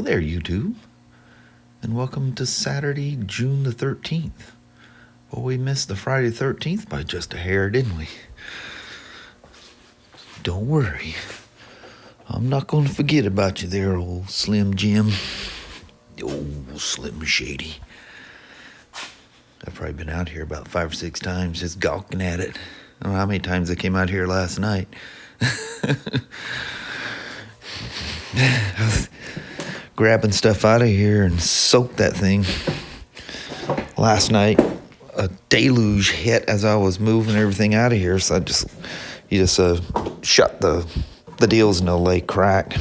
there, YouTube, and welcome to Saturday, June the 13th. Well, we missed the Friday the 13th by just a hair, didn't we? Don't worry. I'm not going to forget about you there, old Slim Jim. Old Slim Shady. I've probably been out here about 5 or 6 times just gawking at it. I don't know how many times I came out here last night. I was grabbing stuff out of here and soaked that thing. Last night, a deluge hit as I was moving everything out of here, so you just shut the deals and the lake cracked.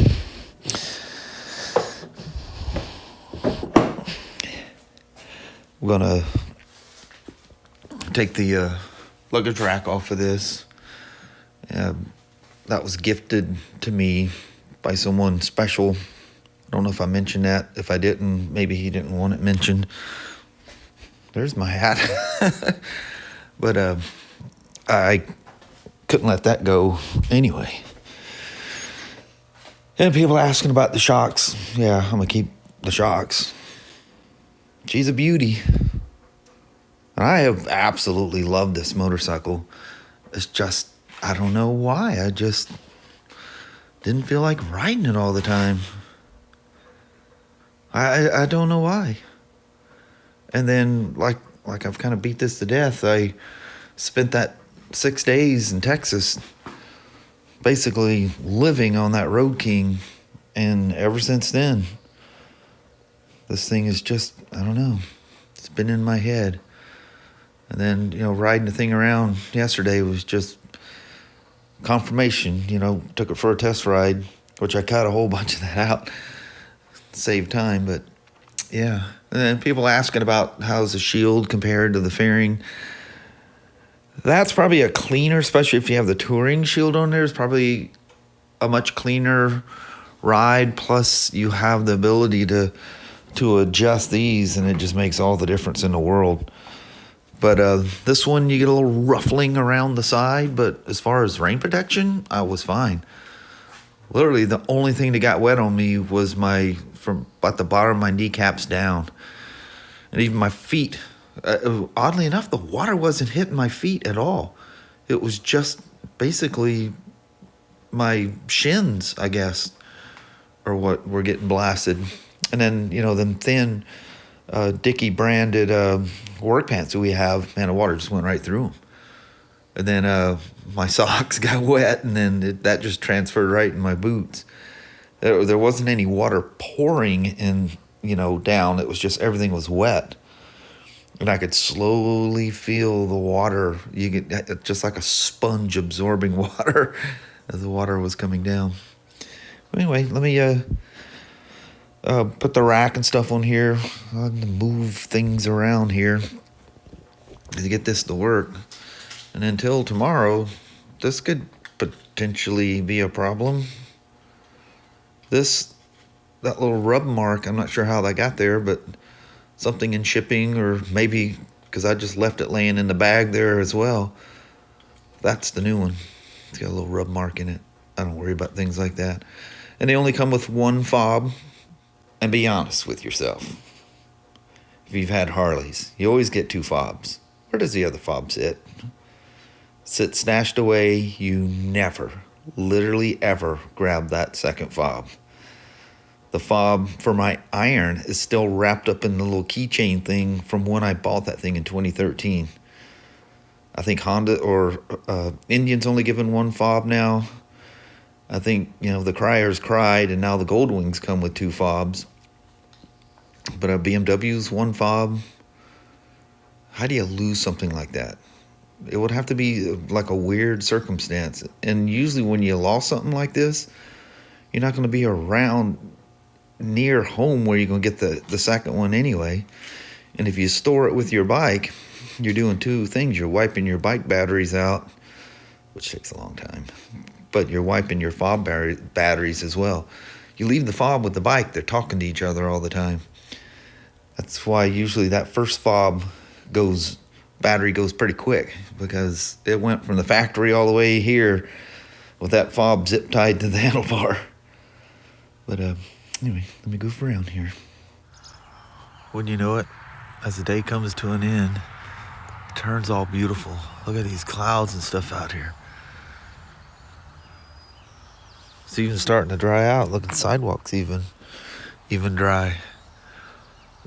We're gonna take the luggage rack off of this. That was gifted to me by someone special. I don't know if I mentioned that. If I didn't, maybe he didn't want it mentioned. There's my hat. But I couldn't let that go anyway. And people asking about the shocks. Yeah, I'm going to keep the shocks. She's a beauty. And I have absolutely loved this motorcycle. It's just, I don't know why. I just didn't feel like riding it all the time. I don't know why. And then, like I've kind of beat this to death. I spent that 6 days in Texas basically living on that Road King. And ever since then, this thing is just, I don't know, it's been in my head. And then, riding the thing around yesterday was just confirmation. Took it for a test ride, which I cut a whole bunch of that out, save time. But yeah, and then people asking about how's the shield compared to the fairing. That's probably a cleaner, especially if you have the touring shield on there. It's probably a much cleaner ride. Plus, you have the ability to adjust these, and it just makes all the difference in the world. But this one, you get a little ruffling around the side. But as far as rain protection, I was fine. Literally, the only thing that got wet on me was from about the bottom of my kneecaps down. And even my feet. Oddly enough, the water wasn't hitting my feet at all. It was just basically my shins, I guess, or what were getting blasted. And then, them thin Dickie branded work pants that we have, man, the water just went right through them. And then my socks got wet, and then that just transferred right in my boots. There wasn't any water pouring in, down. It was just everything was wet. And I could slowly feel the water. You get just like a sponge absorbing water as the water was coming down. Anyway, let me put the rack and stuff on here. I'm going to move things around here to get this to work. And until tomorrow, this could potentially be a problem. That little rub mark, I'm not sure how that got there, but something in shipping, or maybe because I just left it laying in the bag there as well. That's the new one. It's got a little rub mark in it. I don't worry about things like that. And they only come with one fob. And be honest with yourself. If you've had Harleys, you always get 2 fobs. Where does the other fob sit? Sit stashed away. You never, literally ever, grab that second fob. The fob for my iron is still wrapped up in the little keychain thing from when I bought that thing in 2013. I think Honda or Indian's only given 1 fob now. I think, the Criers cried, and now the Goldwings come with 2 fobs. But a BMW's 1 fob. How do you lose something like that? It would have to be like a weird circumstance. And usually when you lost something like this, you're not going to be around near home where you're going to get the second one anyway. And if you store it with your bike, you're doing 2 things. You're wiping your bike batteries out, which takes a long time. But you're wiping your fob batteries as well. You leave the fob with the bike, they're talking to each other all the time. That's why usually that first fob battery goes pretty quick, because it went from the factory all the way here with that fob zip tied to the handlebar. But Anyway, let me goof around here. Wouldn't you know it, as the day comes to an end, it turns all beautiful. Look at these clouds and stuff out here. It's even starting to dry out. Look at the sidewalks even dry.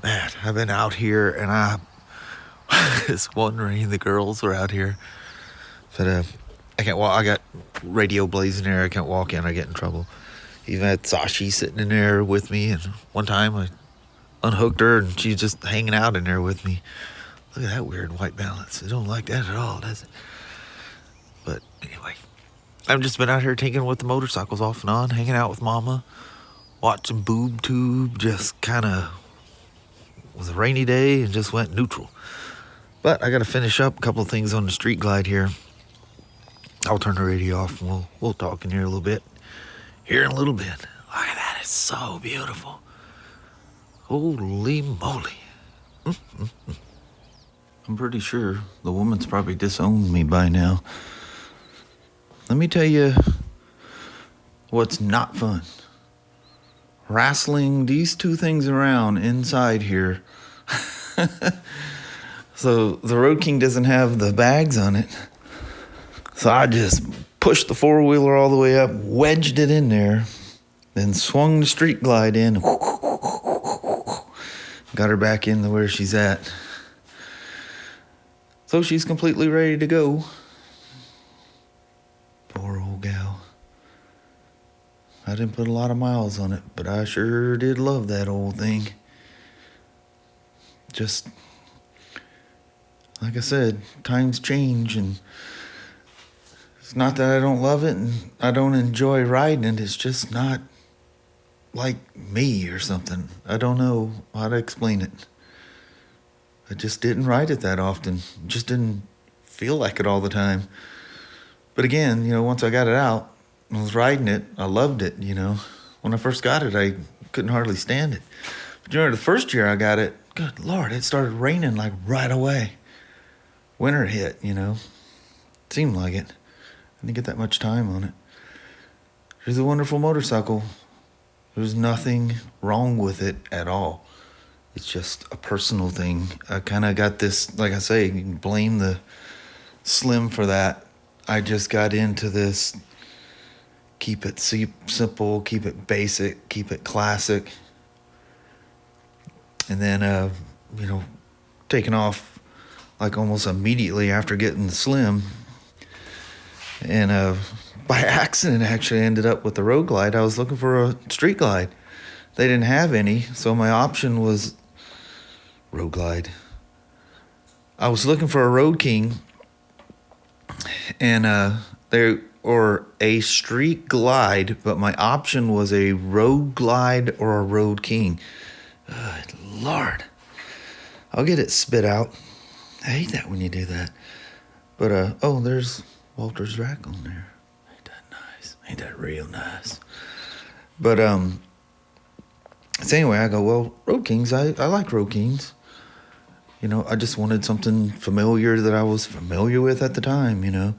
Man, I've been out here and I it's one rain. The girls were out here, but I can't walk. I got radio blazing there. I can't walk in. I get in trouble. Even had Sashi sitting in there with me, and one time I unhooked her and she's just hanging out in there with me. Look at that weird white balance. I don't like that at all, does it? But anyway, I've just been out here taking with the motorcycles off and on, hanging out with Mama, watching Boob Tube. Just kind of was a rainy day and just went neutral. But I got to finish up a couple of things on the street glide here. I'll turn the radio off and we'll talk in here a little bit. Here in a little bit. Look at that. It's so beautiful. Holy moly. I'm pretty sure the woman's probably disowned me by now. Let me tell you what's not fun. Wrestling these two things around inside here. So the Road King doesn't have the bags on it. So I just pushed the four-wheeler all the way up, wedged it in there, then swung the street glide in. Got her back into where she's at. So she's completely ready to go. Poor old gal. I didn't put a lot of miles on it, but I sure did love that old thing. Just, like I said, times change, and it's not that I don't love it and I don't enjoy riding it. It's just not like me or something. I don't know how to explain it. I just didn't ride it that often. Just didn't feel like it all the time. But again, once I got it out, I was riding it. I loved it, When I first got it, I couldn't hardly stand it. But the first year I got it, good Lord, it started raining like right away. Winter hit, Seemed like it. I didn't get that much time on it. It's a wonderful motorcycle. There's nothing wrong with it at all. It's just a personal thing. I kind of got this, like I say, you can blame the Slim for that. I just got into this, keep it simple, keep it basic, keep it classic. And then, taking off like almost immediately after getting the Slim. And by accident, actually ended up with the Road Glide. I was looking for a street glide. They didn't have any, so my option was Road Glide. I was looking for a Road King, and or a street glide, but my option was a Road Glide or a Road King. Good Lord, I'll get it spit out. I hate that when you do that. But there's Walter's rack on there. Ain't that nice? Ain't that real nice? But so anyway, I go, well, Road Kings, I like Road Kings. I just wanted something familiar that I was familiar with at the time, And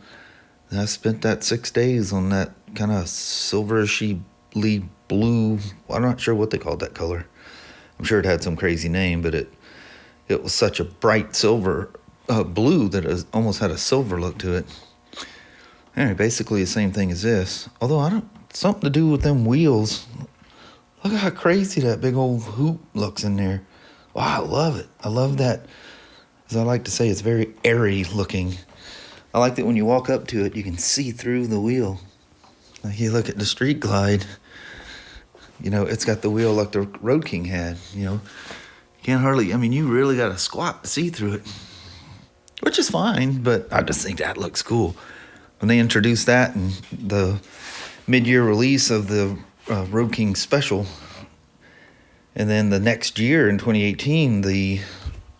I spent that 6 days on that kind of silverishy blue. I'm not sure what they called that color. I'm sure it had some crazy name, but it was such a bright silver blue that it almost had a silver look to it. Anyway, basically the same thing as this. Although something to do with them wheels. Look at how crazy that big old hoop looks in there. Wow, I love it. I love that. As I like to say, it's very airy looking. I like that when you walk up to it, you can see through the wheel. Like you look at the Street Glide, it's got the wheel like the Road King had, You can't hardly, you really got to squat to see through it. Which is fine, but I just think that looks cool. When they introduced that in the mid-year release of the Road King Special, and then the next year in 2018, the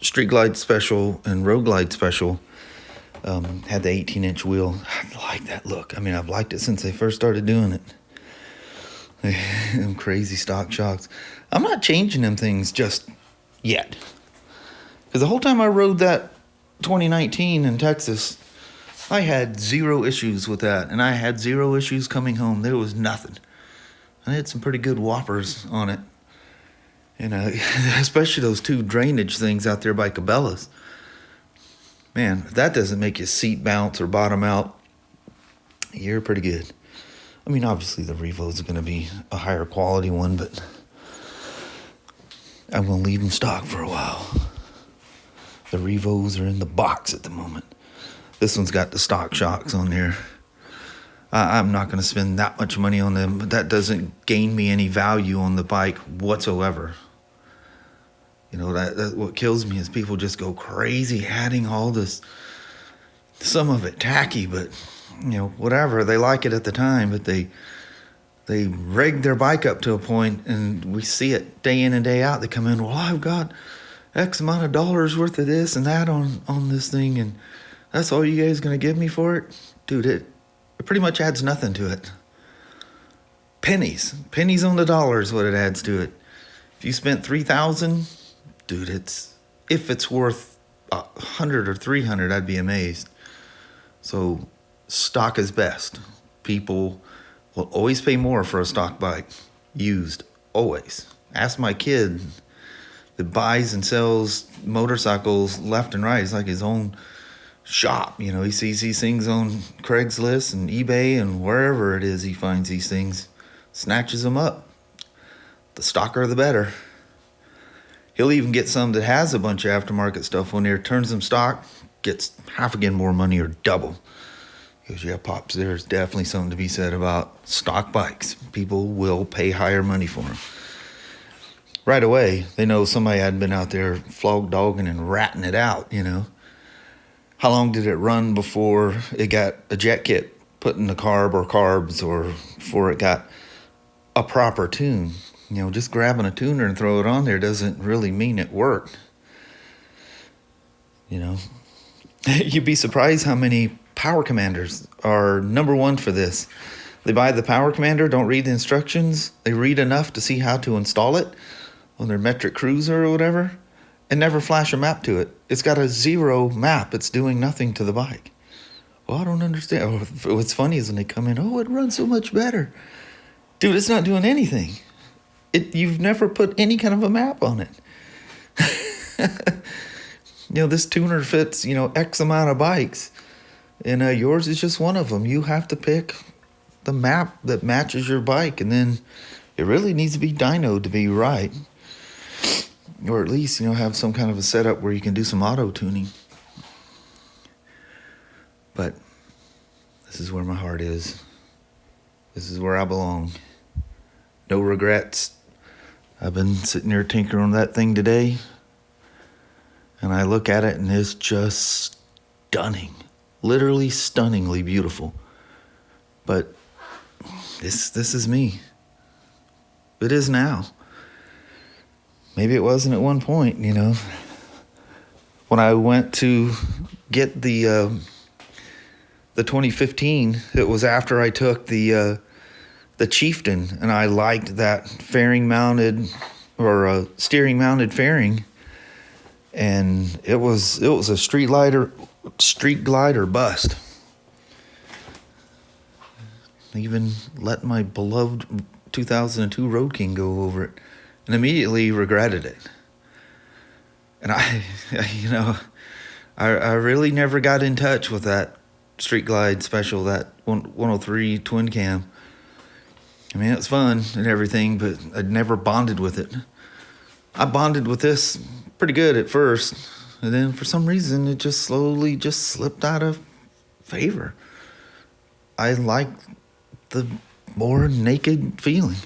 Street Glide Special and Road Glide Special had the 18-inch wheel. I like that look. I've liked it since they first started doing it. Them crazy stock shocks. I'm not changing them things just yet. Because the whole time I rode that 2019 in Texas, I had zero issues with that. And I had zero issues coming home. There was nothing. I had some pretty good whoppers on it. And especially those 2 drainage things out there by Cabela's. Man, if that doesn't make your seat bounce or bottom out, you're pretty good. I mean, obviously the Revo's are going to be a higher quality one, but I'm going to leave them stock for a while. The Revos are in the box at the moment. This one's got the stock shocks on there. I'm not going to spend that much money on them, but that doesn't gain me any value on the bike whatsoever. You know, that what kills me is people just go crazy adding all this, some of it tacky, but, you know, whatever. They like it at the time, but they rig their bike up to a point, and we see it day in and day out. They come in, well, I've got X amount of dollars worth of this and that on this thing, and that's all you guys going to give me for it? Dude, it pretty much adds nothing to it. Pennies on the dollar is what it adds to it. If you spent $3,000, dude, if it's worth $100 or $300, I'd be amazed. So stock is best. People will always pay more for a stock bike, used, always. Ask my kid that buys and sells motorcycles left and right. It's like his own shop. You know, he sees these things on Craigslist and eBay and wherever it is he finds these things, snatches them up. The stocker, the better. He'll even get some that has a bunch of aftermarket stuff on there, turns them stock, gets half again more money or double. Because, yeah, Pops, there's definitely something to be said about stock bikes. People will pay higher money for them. Right away, they know somebody hadn't been out there flog dogging and ratting it out, you know. How long did it run before it got a jet kit put in the carb or carbs, or before it got a proper tune? You know, just grabbing a tuner and throw it on there doesn't really mean it worked. You know, you'd be surprised how many power commanders are number one for this. They buy the power commander, don't read the instructions. They read enough to see how to install it on their metric cruiser or whatever, and never flash a map to it. It's got a 0 map. It's doing nothing to the bike. Well, I don't understand. What's funny is when they come in, oh, it runs so much better. Dude, it's not doing anything. You've never put any kind of a map on it. You know, this tuner fits, you know, X amount of bikes. And yours is just one of them. You have to pick the map that matches your bike. And then it really needs to be dynoed to be right. Or at least, you know, have some kind of a setup where you can do some auto tuning. But this is where my heart is. This is where I belong. No regrets. I've been sitting there tinkering on that thing today, and I look at it and it's just stunning. Literally stunningly beautiful. But this is me. It is now. Maybe it wasn't at one point, you know. When I went to get the 2015, it was after I took the Chieftain, and I liked that fairing mounted or steering mounted fairing, and it was a street glider bust. I even let my beloved 2002 Road King go over it, and immediately regretted it. And I really never got in touch with that Street Glide Special, that 103 twin cam. I mean, it was fun and everything, but I'd never bonded with it. I bonded with this pretty good at first, and then for some reason it just slowly just slipped out of favor. I like the more naked feeling.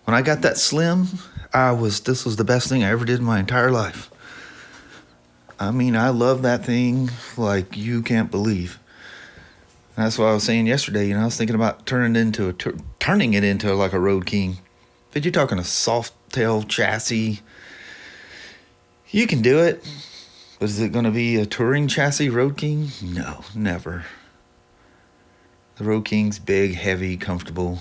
When I got that slim, this was the best thing I ever did in my entire life. I mean, I love that thing like you can't believe. That's what I was saying yesterday. You know, I was thinking about turning it into like a Road King. But you're talking a soft tail chassis. You can do it. But is it going to be a touring chassis Road King? No, never. The Road King's big, heavy, comfortable.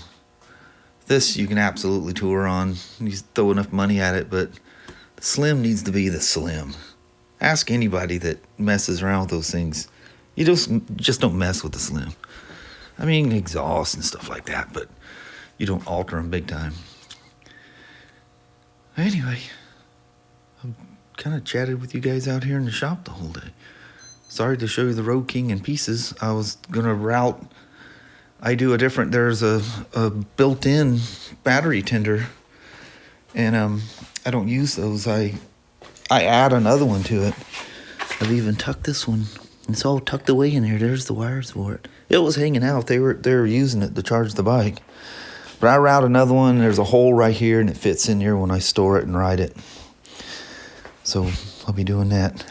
This you can absolutely tour on. You throw enough money at it, but the Slim needs to be the Slim. Ask anybody that messes around with those things. You just don't mess with the Slim. I mean, exhaust and stuff like that, but You don't alter them big time. Anyway, I kind of chatted with you guys out here in the shop the whole day. Sorry to show you the Road King in pieces. I was gonna route. I do a different. There's a built-in battery tender, and I don't use those. I add another one to it. I've even tucked this one. It's all tucked away in here. There's the wires for it. It was hanging out. They were using it to charge the bike. But I route another one. There's a hole right here, and it fits in here when I store it and ride it. So I'll be doing that.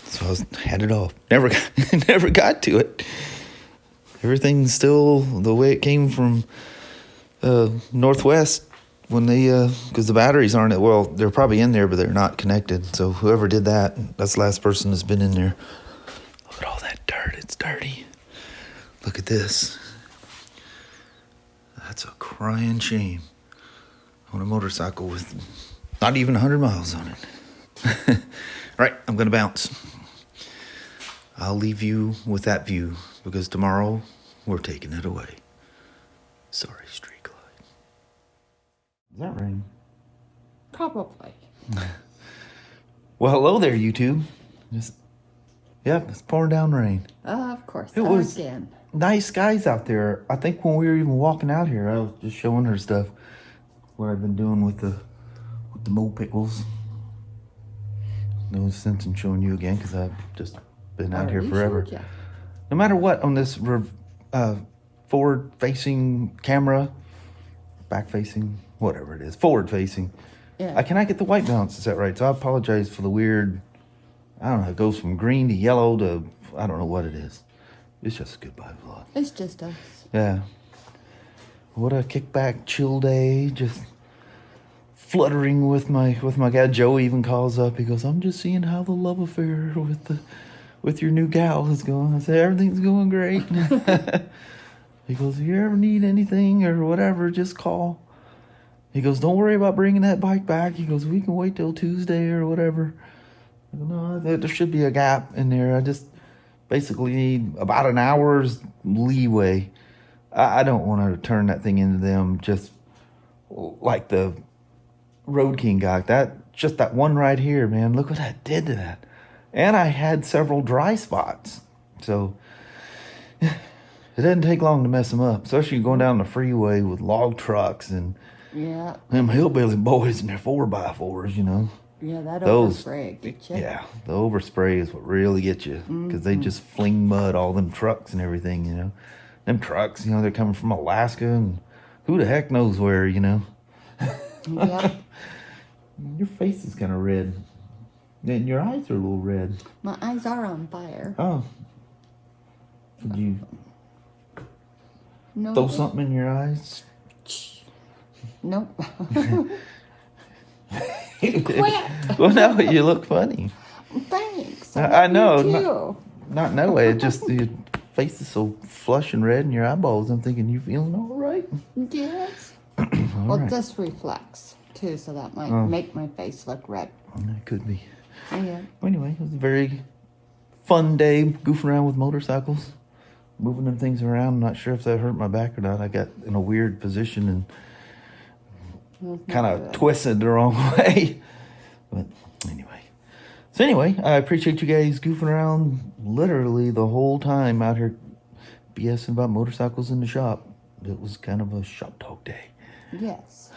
So I was headed off. Never got to it. Everything's still the way it came from Northwest when they, because the batteries aren't, well, they're probably in there, but they're not connected. So whoever did that, that's the last person that's been in there. Look at all that dirt. It's dirty. Look at this. That's a crying shame. On a motorcycle with not even 100 miles on it. All right, I'm going to bounce. I'll leave you with that view because tomorrow we're taking it away. Sorry, street glide. Is that rain? Probably. Well, hello there, YouTube. Yep, it's pouring down rain. Of course. It was again. Nice skies out there. I think when we were even walking out here, I was just showing her stuff. What I've been doing with the mole pickles. No sense in showing you again because I've just been out here forever. No matter what on this forward-facing camera, back-facing, whatever it is, forward-facing. Yeah. I cannot get the white balance set right, so I apologize for the weird. I don't know. It goes from green to yellow to I don't know what it is. It's just a goodbye vlog. It's just us. Yeah. What a kickback, chill day. Just fluttering with my guy. Joe even calls up. He goes, "I'm just seeing how the love affair with your new gal is going." I said, "Everything's going great." He goes, "If you ever need anything or whatever, just call." He goes, "Don't worry about bringing that bike back." He goes, "We can wait till Tuesday or whatever." I go, "No, there should be a gap in there. I just basically need about an hour's leeway. I don't want to turn that thing into them just like the Road King guy. Just that one right here, man. Look what that did to that. And I had several dry spots. So it doesn't take long to mess them up, especially going down the freeway with log trucks and them hillbilly boys and their 4x4s, you know. Yeah, that overspray gets you. Yeah, the overspray is what really gets you because they just fling mud all them trucks and everything, you know. Them trucks, you know, they're coming from Alaska and who the heck knows where, you know. Yeah. Your face is kind of red. And your eyes are a little red. My eyes are on fire. Oh. Did you No. throw something in your eyes? Nope. Quit. Well, no, you look funny. Thanks. I know. You too. Not no way. It just your face is so flush and red in your eyeballs. I'm thinking, you feeling all right? Yes. All right. This reflects too, so that might make my face look red. It could be. Yeah. Well, anyway, it was a very fun day goofing around with motorcycles, moving them things around. I'm not sure if that hurt my back or not. I got in a weird position and kind of twisted the wrong way. But anyway. So anyway, I appreciate you guys goofing around literally the whole time out here BSing about motorcycles in the shop. It was kind of a shop talk day. Yes.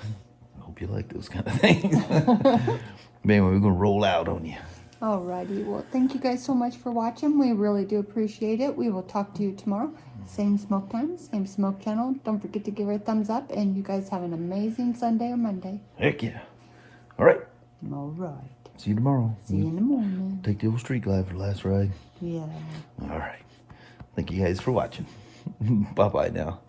I hope you like those kind of things. But anyway, we're going to roll out on you. Alrighty. Well, thank you guys so much for watching. We really do appreciate it. We will talk to you tomorrow. Same smoke time, same smoke channel. Don't forget to give her a thumbs up. And you guys have an amazing Sunday or Monday. Heck yeah. All right. All right. See you tomorrow. See you in the morning. Take the old street glide for the last ride. Yeah. All right. Thank you guys for watching. Bye-bye now.